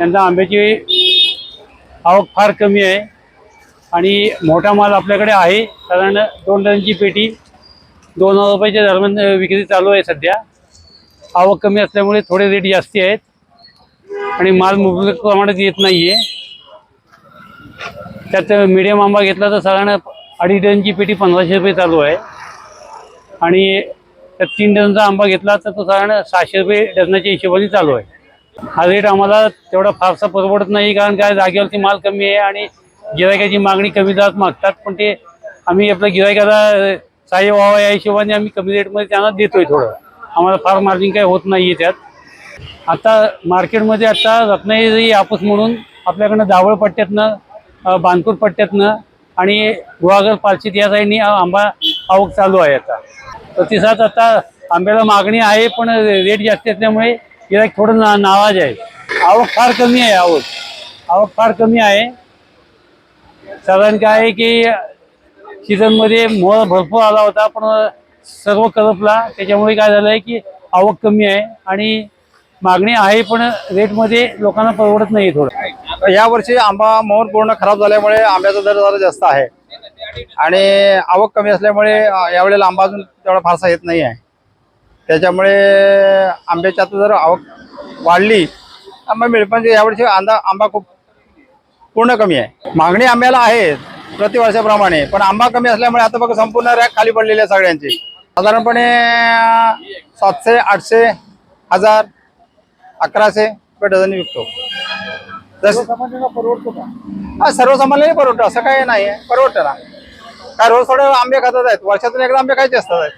यंदा आंब्याची आवक फार कमी आहे आणि मोठा माल आपल्याकडे आहे। साधारण 2 टनची पेटी 2000 रुपयाच्या दरम्यान विक्री चालू आहे सध्या। आवक कमी असल्यामुळे थोडे रेट जास्ती आहेत आणि माल मुबलक प्रमाणात येत नाहीये। त्यात मीडियम आंबा घेतला तर साधारण 2.5 टनची पेटी 1500 रुपये चालू आहे आणि त्यात 3 टनचा आंबा घेतला तर तो साधारण 600 रुपये डझनाच्या हिशोबाने चालू आहे। हा रेट आम्हाला तेवढा फारसा परवडत नाही, कारण काय जागेवरती माल कमी आहे आणि गिरायकाची मागणी कमी दरात मागतात, पण ते आम्ही आपल्या गिरायकाला सहाय्य व्हावं या हिशोबाने आम्ही कमी रेटमध्ये त्यांना देतोय। थोडं आम्हाला फार मार्जिन काही होत नाहीये त्यात। आता मार्केटमध्ये आता रत्नागिरी हापूस म्हणून आपल्याकडनं दावळ पट्ट्यातनं, बाणपूर पट्ट्यातनं आणि गुहागर पालशीत या साईडनी आंबा आवक चालू आहे। आता प्रतिसाद आता आंब्याला मागणी आहे, पण रेट जास्त असल्यामुळे गिरायक थोडं नाराज आहे। आवक फार कमी आहे। आवक फार कमी आहे। साधारण काय आहे की सीझनमध्ये मोहर भरपूर आला होता, पण सर्व करपला, त्याच्यामुळे काय झालंय की आवक कमी आहे आणि मागणी आहे, पण रेटमध्ये लोकांना परवडत नाही थोडं। यावर्षी आंबा मोहर पूर्ण खराब झाल्यामुळे आंब्याचा दर जरा जास्त आहे आणि आवक कमी असल्यामुळे यावेळेला आंबा अजून तेवढा फारसा येत नाही आहे। त्याच्यामुळे आंब्याची आता जर आवक वाढली आंबा मिळेल, पण यावर्षी आंबा खूप पूर्ण कमी आहे। मागणी आंब्याला आहे प्रतिवर्षाप्रमाणे, पण आंबा कमी असल्यामुळे आता बघा संपूर्ण रॅक खाली पडलेली आहे सगळ्यांची। साधारणपणे 700, 800, 1000, 1100 रुपये डझन विकतो। सर्वसामान्यांना परवडतो का? हा, सर्वसामान्यांनी परवडतं असं काही नाही आहे, परवडतं ना। काय रोज थोडे आंबे खातात आहेत, वर्षातून एकदा आंबे खायचे असतात।